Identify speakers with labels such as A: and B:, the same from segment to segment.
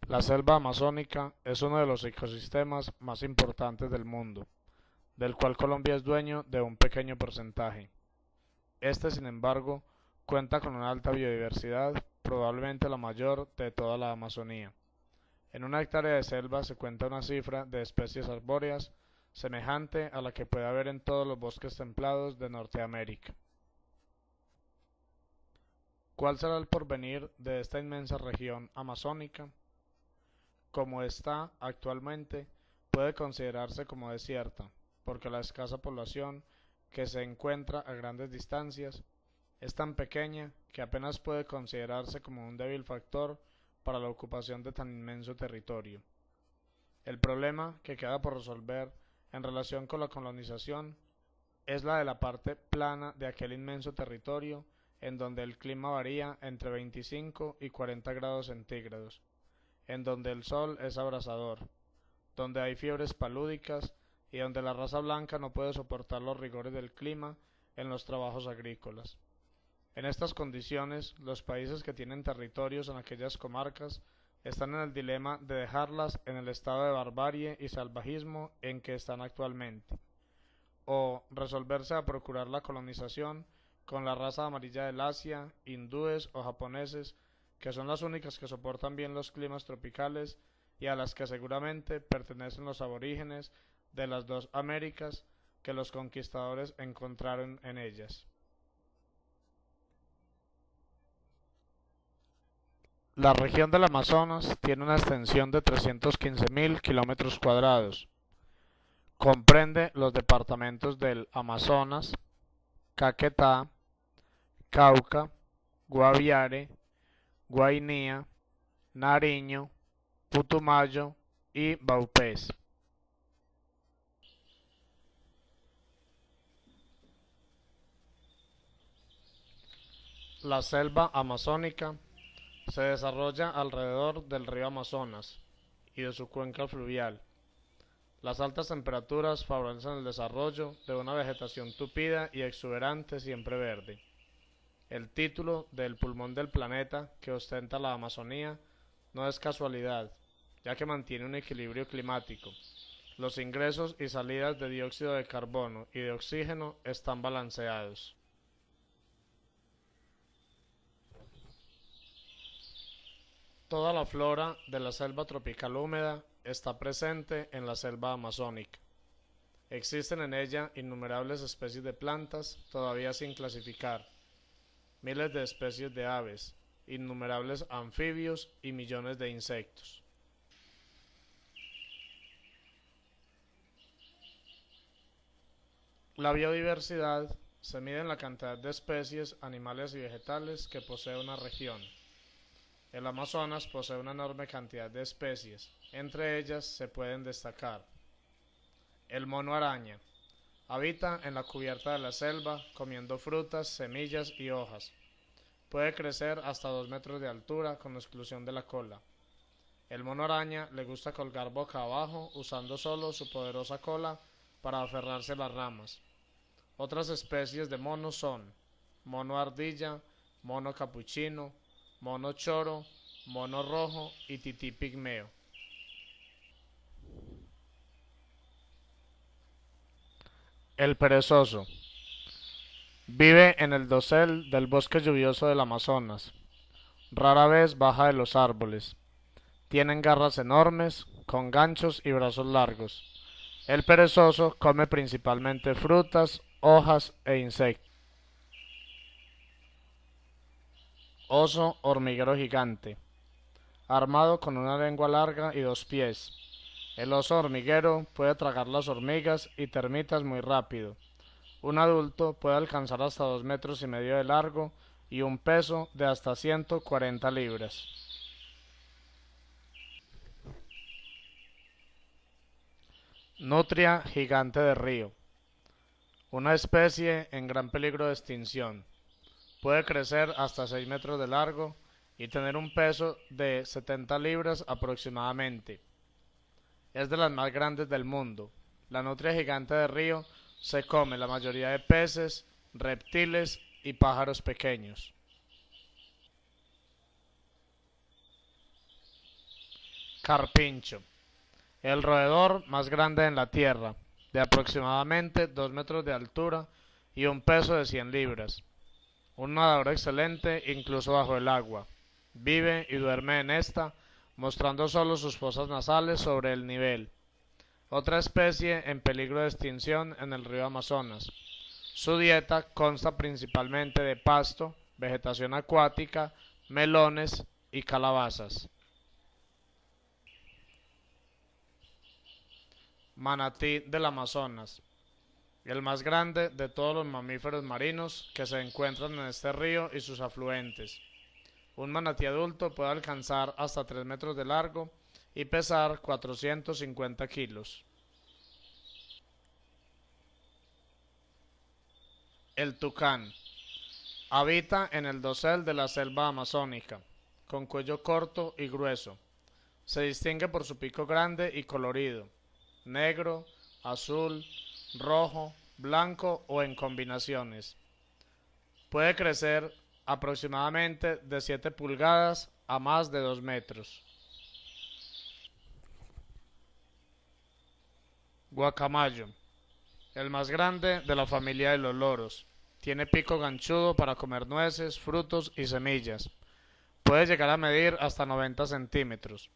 A: La selva amazónica es uno de los ecosistemas más importantes del mundo, del cual Colombia es dueño de un pequeño porcentaje. Este, sin embargo, cuenta con una alta biodiversidad, probablemente la mayor de toda la Amazonía. En una hectárea de selva se cuenta una cifra de especies arbóreas semejante a la que puede haber en todos los bosques templados de Norteamérica. ¿Cuál será el porvenir de esta inmensa región amazónica? Como está actualmente, puede considerarse como desierta, porque la escasa población que se encuentra a grandes distancias es tan pequeña que apenas puede considerarse como un débil factor para la ocupación de tan inmenso territorio. El problema que queda por resolver en relación con la colonización es la de la parte plana de aquel inmenso territorio en donde el clima varía entre 25 y 40 grados centígrados, en donde el sol es abrasador, donde hay fiebres palúdicas y donde la raza blanca no puede soportar los rigores del clima en los trabajos agrícolas. En estas condiciones, los países que tienen territorios en aquellas comarcas están en el dilema de dejarlas en el estado de barbarie y salvajismo en que están actualmente, o resolverse a procurar la colonización con la raza amarilla del Asia, hindúes o japoneses, que son las únicas que soportan bien los climas tropicales y a las que seguramente pertenecen los aborígenes de las dos Américas que los conquistadores encontraron en ellas. La región del Amazonas tiene una extensión de 315.000 kilómetros cuadrados. Comprende los departamentos del Amazonas, Caquetá, Cauca, Guaviare, Guainía, Nariño, Putumayo y Vaupés. La selva amazónica se desarrolla alrededor del río Amazonas y de su cuenca fluvial. Las altas temperaturas favorecen el desarrollo de una vegetación tupida y exuberante siempre verde. El título de "el pulmón del planeta" que ostenta la Amazonía no es casualidad, ya que mantiene un equilibrio climático. Los ingresos y salidas de dióxido de carbono y de oxígeno están balanceados. Toda la flora de la selva tropical húmeda está presente en la selva amazónica. Existen en ella innumerables especies de plantas todavía sin clasificar, miles de especies de aves, innumerables anfibios y millones de insectos. La biodiversidad se mide en la cantidad de especies animales y vegetales que posee una región. El Amazonas posee una enorme cantidad de especies, entre ellas se pueden destacar el mono araña. Habita en la cubierta de la selva, comiendo frutas, semillas y hojas. Puede crecer hasta 2 metros de altura con exclusión de la cola. El mono araña le gusta colgar boca abajo, usando solo su poderosa cola para aferrarse a las ramas. Otras especies de monos son mono ardilla, mono capuchino, mono choro, mono rojo y tití pigmeo. El perezoso vive en el dosel del bosque lluvioso del Amazonas. Rara vez baja de los árboles. Tienen garras enormes, con ganchos y brazos largos. El perezoso come principalmente frutas, hojas e insectos. Oso hormiguero gigante, armado con una lengua larga y 2 pies. El oso hormiguero puede tragar las hormigas y termitas muy rápido. Un adulto puede alcanzar hasta 2,5 metros de largo y un peso de hasta 140 libras. Nutria gigante de río, una especie en gran peligro de extinción. Puede crecer hasta 6 metros de largo y tener un peso de 70 libras aproximadamente. Es de las más grandes del mundo. La nutria gigante de río se come la mayoría de peces, reptiles y pájaros pequeños. Carpincho, el roedor más grande en la Tierra, de aproximadamente 2 metros de altura y un peso de 100 libras. Un nadador excelente incluso bajo el agua. Vive y duerme en esta, mostrando solo sus fosas nasales sobre el nivel. Otra especie en peligro de extinción en el río Amazonas. Su dieta consta principalmente de pasto, vegetación acuática, melones y calabazas. Manatí del Amazonas, el más grande de todos los mamíferos marinos que se encuentran en este río y sus afluentes. Un manatí adulto puede alcanzar hasta 3 metros de largo y pesar 450 kilos. El tucán habita en el dosel de la selva amazónica, con cuello corto y grueso. Se distingue por su pico grande y colorido, negro, azul, rojo, blanco o en combinaciones. Puede crecer aproximadamente de 7 pulgadas a más de 2 metros. Guacamayo, el más grande de la familia de los loros. Tiene pico ganchudo para comer nueces, frutos y semillas. Puede llegar a medir hasta 90 centímetros.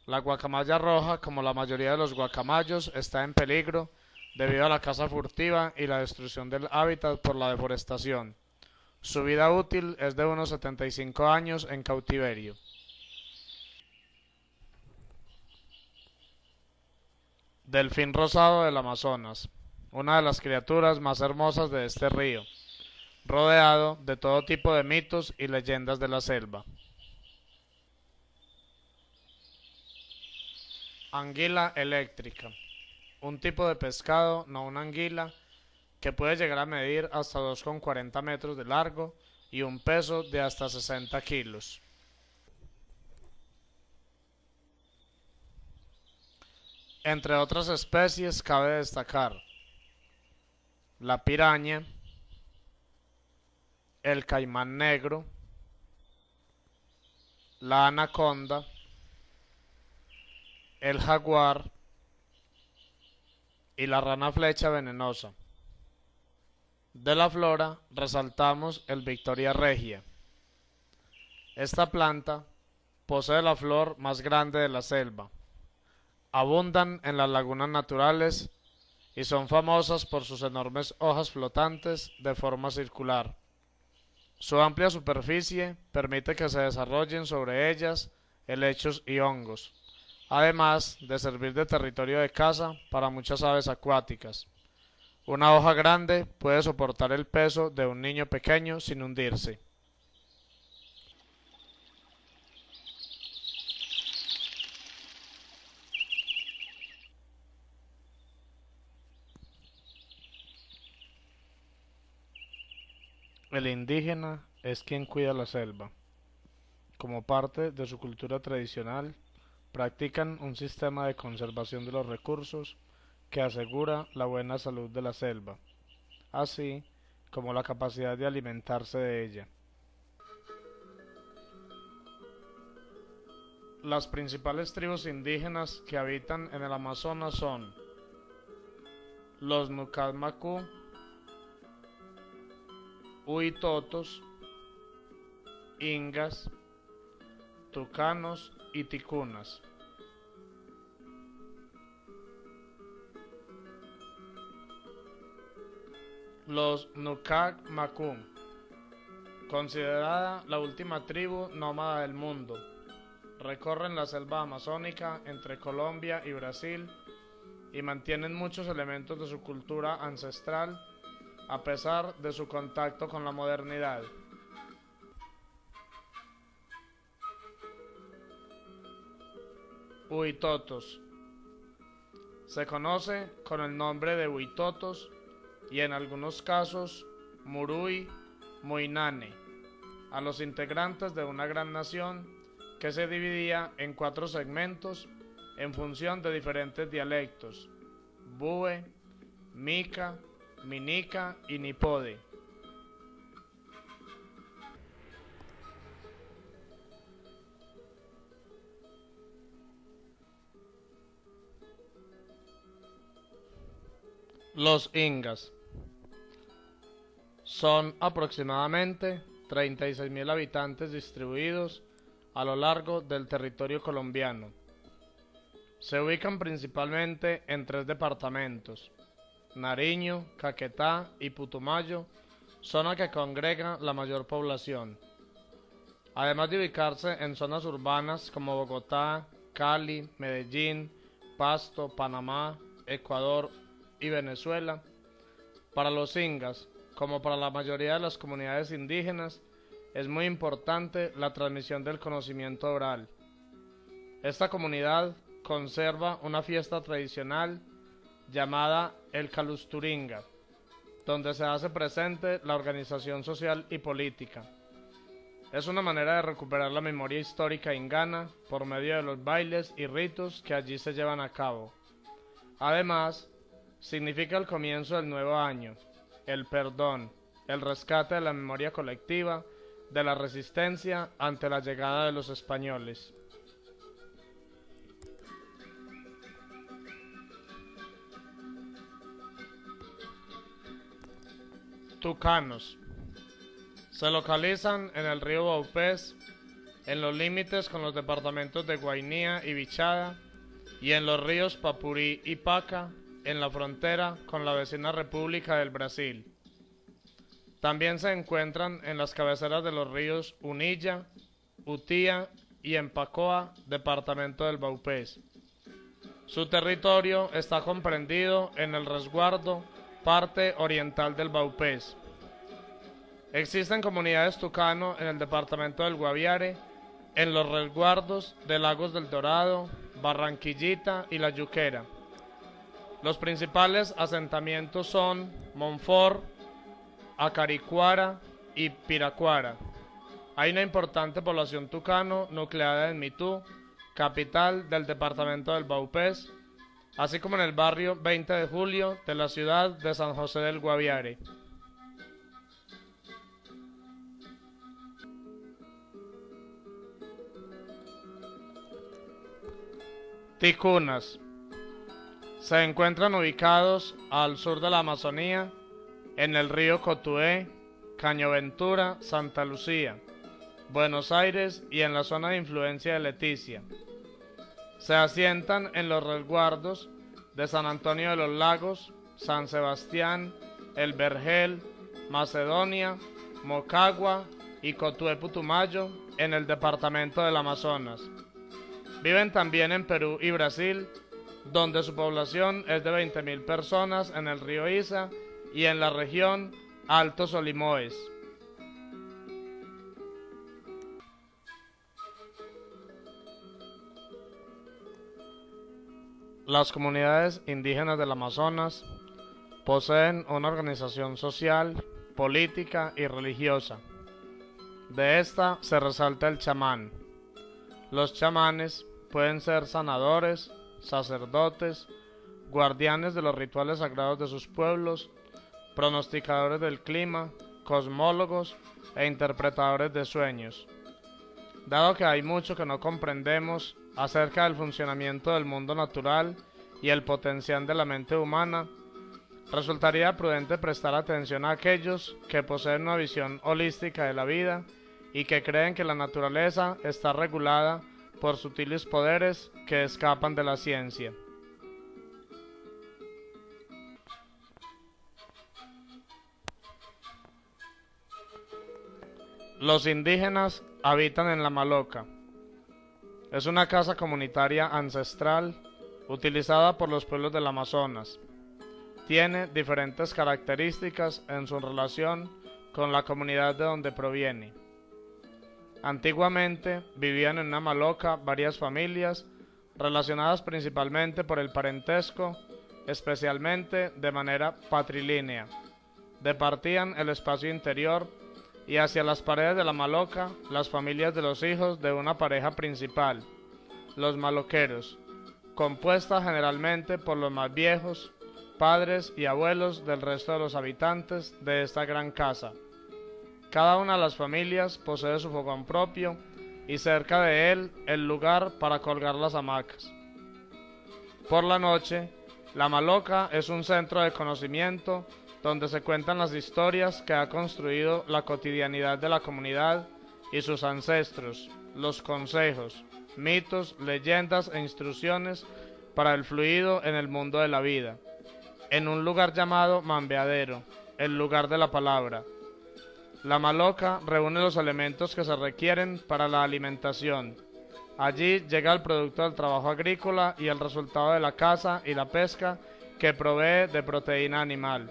A: La guacamaya roja, como la mayoría de los guacamayos, está en peligro debido a la caza furtiva y la destrucción del hábitat por la deforestación. Su vida útil es de unos 75 años en cautiverio. Delfín rosado del Amazonas, una de las criaturas más hermosas de este río, rodeado de todo tipo de mitos y leyendas de la selva. Anguila eléctrica, un tipo de pescado, no una anguila, que puede llegar a medir hasta 2,40 metros de largo y un peso de hasta 60 kilos. Entre otras especies cabe destacar la piraña, el caimán negro, la anaconda, el jaguar y la rana flecha venenosa. De la flora resaltamos el Victoria regia. Esta planta posee la flor más grande de la selva. Abundan en las lagunas naturales y son famosas por sus enormes hojas flotantes de forma circular. Su amplia superficie permite que se desarrollen sobre ellas helechos y hongos, además de servir de territorio de caza para muchas aves acuáticas. Una hoja grande puede soportar el peso de un niño pequeño sin hundirse. El indígena es quien cuida la selva. Como parte de su cultura tradicional, practican un sistema de conservación de los recursos que asegura la buena salud de la selva, así como la capacidad de alimentarse de ella. Las principales tribus indígenas que habitan en el Amazonas son los Nucalmacú, Huitotos, Ingas, Tucanos y Ticunas. Los Nucalmacú, considerada la última tribu nómada del mundo, recorren la selva amazónica entre Colombia y Brasil y mantienen muchos elementos de su cultura ancestral a pesar de su contacto con la modernidad. Huitotos. Se conoce con el nombre de Huitotos y en algunos casos Murui, Muinane, a los integrantes de una gran nación que se dividía en 4 segmentos en función de diferentes dialectos: Bue, Mica, Minica y Nipode. Los ingas son aproximadamente 36.000 habitantes distribuidos a lo largo del territorio colombiano. Se ubican principalmente en 3 departamentos: Nariño, Caquetá y Putumayo, zona que congrega la mayor población. Además de ubicarse en zonas urbanas como Bogotá, Cali, Medellín, Pasto, Panamá, Ecuador y Venezuela, para los ingas, como para la mayoría de las comunidades indígenas, es muy importante la transmisión del conocimiento oral. Esta comunidad conserva una fiesta tradicional llamada el Calusturinga, donde se hace presente la organización social y política. Es una manera de recuperar la memoria histórica ingana por medio de los bailes y ritos que allí se llevan a cabo. Además, significa el comienzo del nuevo año, el perdón, el rescate de la memoria colectiva, de la resistencia ante la llegada de los españoles. Tucanos. Se localizan en el río Baupés, en los límites con los departamentos de Guainía y Vichada, y en los ríos Papurí y Paca, en la frontera con la vecina República del Brasil. También se encuentran en las cabeceras de los ríos Unilla, Utía y Empacoa, departamento del Baupés. Su territorio está comprendido en el resguardo parte oriental del Baupés. Existen comunidades tucano en el departamento del Guaviare, en los resguardos de Lagos del Dorado, Barranquillita y La Yuquera. Los principales asentamientos son Monfort, Acaricuara y Piracuara. Hay una importante población tucano nucleada en Mitú, capital del departamento del Baupés, así como en el barrio 20 de Julio de la ciudad de San José del Guaviare. Ticunas. Se encuentran ubicados al sur de la Amazonía, en el río Cotué, Cañoventura, Santa Lucía, Buenos Aires y en la zona de influencia de Leticia. Se asientan en los resguardos de San Antonio de los Lagos, San Sebastián, El Vergel, Macedonia, Mocagua y Cotué Putumayo en el departamento del Amazonas. Viven también en Perú y Brasil, donde su población es de 20.000 personas en el río Isa y en la región Altos Olimoes. Las comunidades indígenas del Amazonas poseen una organización social, política y religiosa. De esta se resalta el chamán. Los chamanes pueden ser sanadores, sacerdotes, guardianes de los rituales sagrados de sus pueblos, pronosticadores del clima, cosmólogos e interpretadores de sueños. Dado que hay mucho que no comprendemos acerca del funcionamiento del mundo natural y el potencial de la mente humana, resultaría prudente prestar atención a aquellos que poseen una visión holística de la vida y que creen que la naturaleza está regulada por sutiles poderes que escapan de la ciencia. Los indígenas habitan en la Maloca. Es una casa comunitaria ancestral utilizada por los pueblos del Amazonas. Tiene diferentes características en su relación con la comunidad de donde proviene. Antiguamente vivían en una maloca varias familias relacionadas principalmente por el parentesco, especialmente de manera patrilínea. Departían el espacio interior y hacia las paredes de la maloca las familias de los hijos de una pareja principal, los maloqueros, compuesta generalmente por los más viejos, padres y abuelos del resto de los habitantes de esta gran casa. Cada una de las familias posee su fogón propio y cerca de él el lugar para colgar las hamacas. Por la noche, La Maloca es un centro de conocimiento donde se cuentan las historias que ha construido la cotidianidad de la comunidad y sus ancestros, los consejos, mitos, leyendas e instrucciones para el fluido en el mundo de la vida, en un lugar llamado Mambeadero, el lugar de la palabra. La Maloca reúne los elementos que se requieren para la alimentación. Allí llega el producto del trabajo agrícola y el resultado de la caza y la pesca que provee de proteína animal.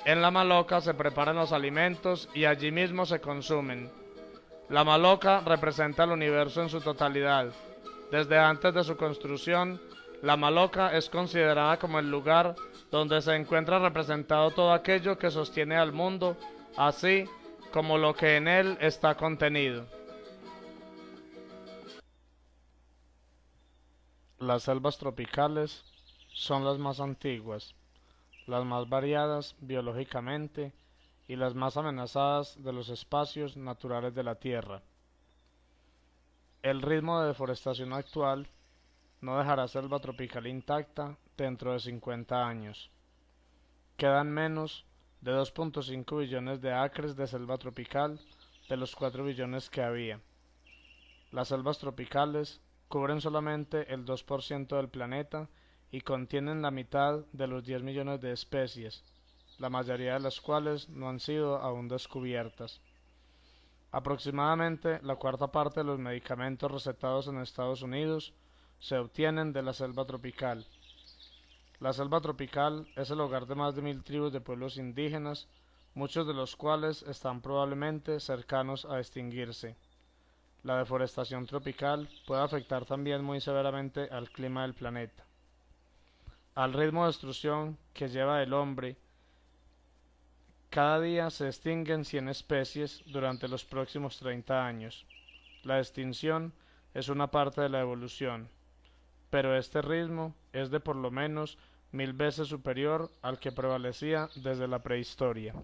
A: En la Maloca se preparan los alimentos y allí mismo se consumen. La Maloca representa el universo en su totalidad. Desde antes de su construcción, la Maloca es considerada como el lugar donde se encuentra representado todo aquello que sostiene al mundo, así como lo que en él está contenido. Las selvas tropicales son las más antiguas, las más variadas biológicamente y las más amenazadas de los espacios naturales de la Tierra. El ritmo de deforestación actual no dejará selva tropical intacta dentro de 50 años. Quedan menos de 2.5 billones de acres de selva tropical de los 4 billones que había. Las selvas tropicales cubren solamente el 2% del planeta y contienen la mitad de los 10 millones de especies, la mayoría de las cuales no han sido aún descubiertas. Aproximadamente la cuarta parte de los medicamentos recetados en Estados Unidos se obtienen de la selva tropical. La selva tropical es el hogar de más de 1000 tribus de pueblos indígenas, muchos de los cuales están probablemente cercanos a extinguirse. La deforestación tropical puede afectar también muy severamente al clima del planeta. Al ritmo de destrucción que lleva el hombre, cada día se extinguen 100 especies durante los próximos 30 años. La extinción es una parte de la evolución, pero este ritmo es de por lo menos 1000 veces superior al que prevalecía desde la prehistoria.